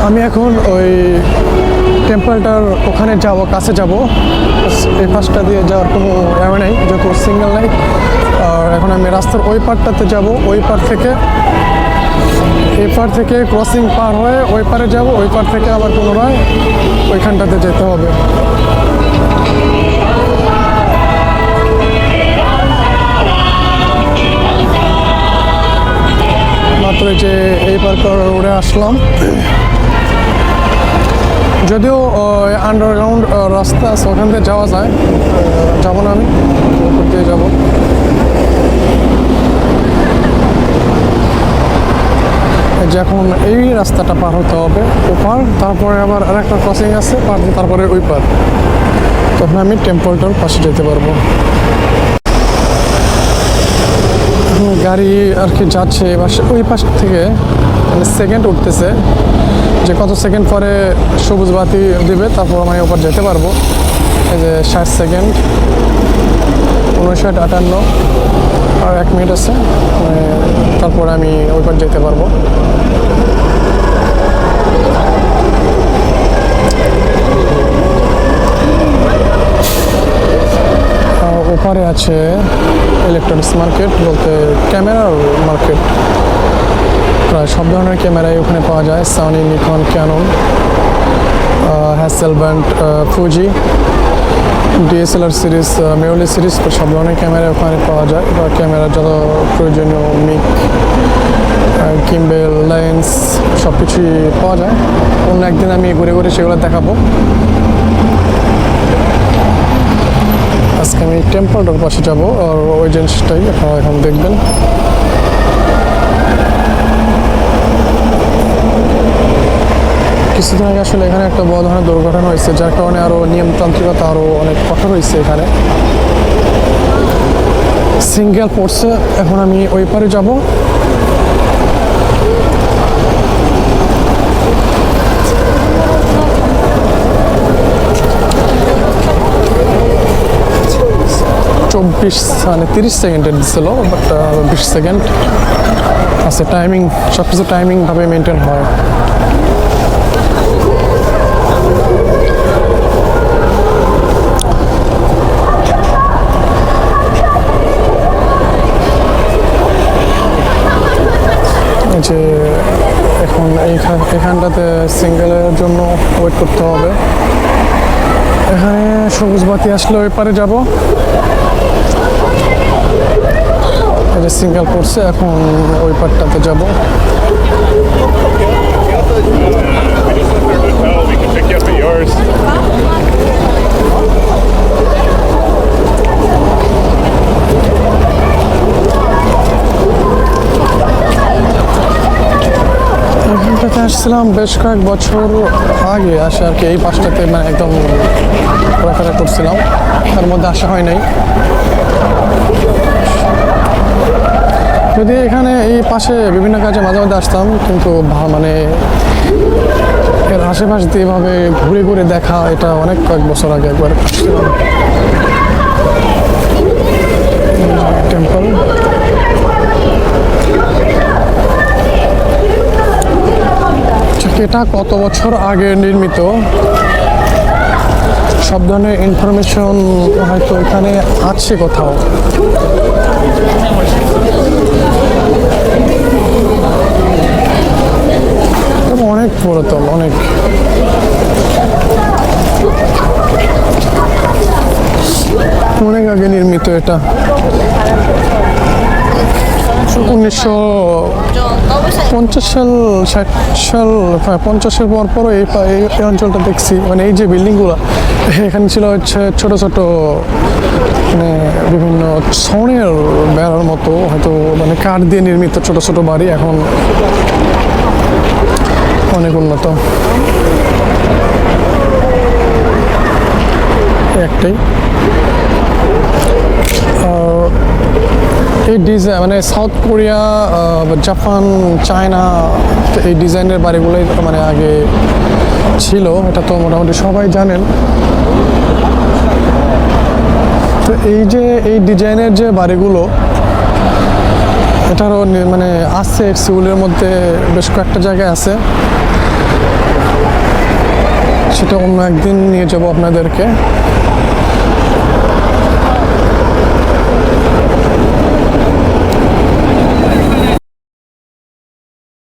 আমি এখন ওই টেম্পলটার ওখানে যাব, কাছে যাব। এই পাশটা দিয়ে যাওয়ার কোনো অ্যাওয়ে নেই, যত সিগন্যাল নেই। আর এখন আমি রাস্তার ওই পারটাতে যাব, ওই পার থেকে এই পার থেকে ক্রসিং পার হয়ে ওই পারে যাব, ওই পার থেকে আবার পুনরায় ওইখানটাতে যেতে হবে। মাত্র যে এই পার রোডে আসলাম, যদিও আন্ডারগ্রাউন্ড রাস্তা আছে, ওখান থেকে যাওয়া যায়। যাবো না, আমি উপর দিয়ে যাবো। যখন এই রাস্তাটা পার হতে হবে ওপার, তারপরে আবার আরেকটা ক্রসিং আছে তারপরে ওই পার, তখন আমি টেম্পলটার পাশে যেতে পারবো। গাড়ি আর কি যাচ্ছে এবার ওই পাশ থেকে, মানে সেকেন্ড উঠতেছে যে কত সেকেন্ড পরে সবুজ বাতি দিবে, তারপর আমি ওপর যেতে পারবো। এই যে 60 সেকেন্ড, 59, আর 1 মিনিট আছে, তারপরে আমি ওই পার যেতে পারবো। ওপারে আছে ইলেকট্রনিক্স মার্কেট, বলতে ক্যামেরার মার্কেট। প্রায় সব ধরনের ক্যামেরাই ওখানে পাওয়া যায়, Sony, Nikon, Canon, Hasselblad, Fuji, DSLR series, mirrorless series, সব ধরনের ক্যামেরা ওখানে পাওয়া যায়। বা ক্যামেরার যত প্রয়োজনীয় মিক, কিম্বেল, লেন্স সব কিছুই পাওয়া যায়। অন্য একদিন আমি ঘুরে ঘুরে সেগুলো দেখাবো। আজকে আমি টেম্পলটার পাশে যাবো, আর ওই জিনিসটাই আপনারা এখন দেখবেন। কিছুদিন আগে আসলে এখানে একটা বড় ধরনের দুর্ঘটনা হয়েছে, যার কারণে আরও নিয়মতান্ত্রিকতা আরও অনেক কঠোর হয়েছে এখানে। সিঙ্গেল পড়ছে, এখন আমি ওই পারে যাব। মানে 30 সেকেন্ডের দিচ্ছিল, বাট 20 সেকেন্ড আছে। টাইমিং সব কিছু টাইমিংভাবে মেনটেন হয়। যে এখন এখানটাতে সিঙ্গেলের জন্য ওয়েট করতে হবে। এখানে সবুজ বাতি আসলে ওই পারে যাব। এই যে সিঙ্গেল পড়ছে, এখন ওই পারটাতে যাব। এখানটাতে আসছিলাম বেশ কয়েক বছর আগে, আসে আর কি। এই পাশটাতে মানে একদম ঘোরাফেরা করছিলাম, তার মধ্যে আসা হয় নাই। যদি এখানে এই পাশে বিভিন্ন কাজে মাঝে মাঝে আসতাম, কিন্তু মানে এর আশেপাশ দিয়ে এভাবে ঘুরে ঘুরে দেখা, এটা অনেক কয়েক বছর আগে একবার আসছিলাম। টেম্পল এটা কত বছর আগে নির্মিত, সব ধরনের ইনফরমেশন হয়তো এখানে আছে কোথাও। অনেক পুরাতন, অনেক। অনেক আগে নির্মিত এটা। 1950 সাল, 60 সাল, 50-এর পরও এই অঞ্চলটা দেখছি। মানে এই যে বিল্ডিংগুলো এখানে ছিল হচ্ছে ছোট ছোট, মানে বিভিন্ন ছনের বেড়ার মতো, হয়তো মানে কাঠ দিয়ে নির্মিত ছোট ছোট বাড়ি। এখন অনেক উন্নত। একটাই এই ডিজাইন, মানে সাউথ কোরিয়া, জাপান, চায়না, এই ডিজাইনের বাড়িগুলোই মানে আগে ছিল, এটা তো মোটামুটি সবাই জানেন। তো এই যে এই ডিজাইনের যে বাড়িগুলো, এটারও মানে আছে, সিউলের মধ্যে বেশ কয়েকটা জায়গায় আছে। সেটা অন্য একদিন নিয়ে যাব আপনাদেরকে।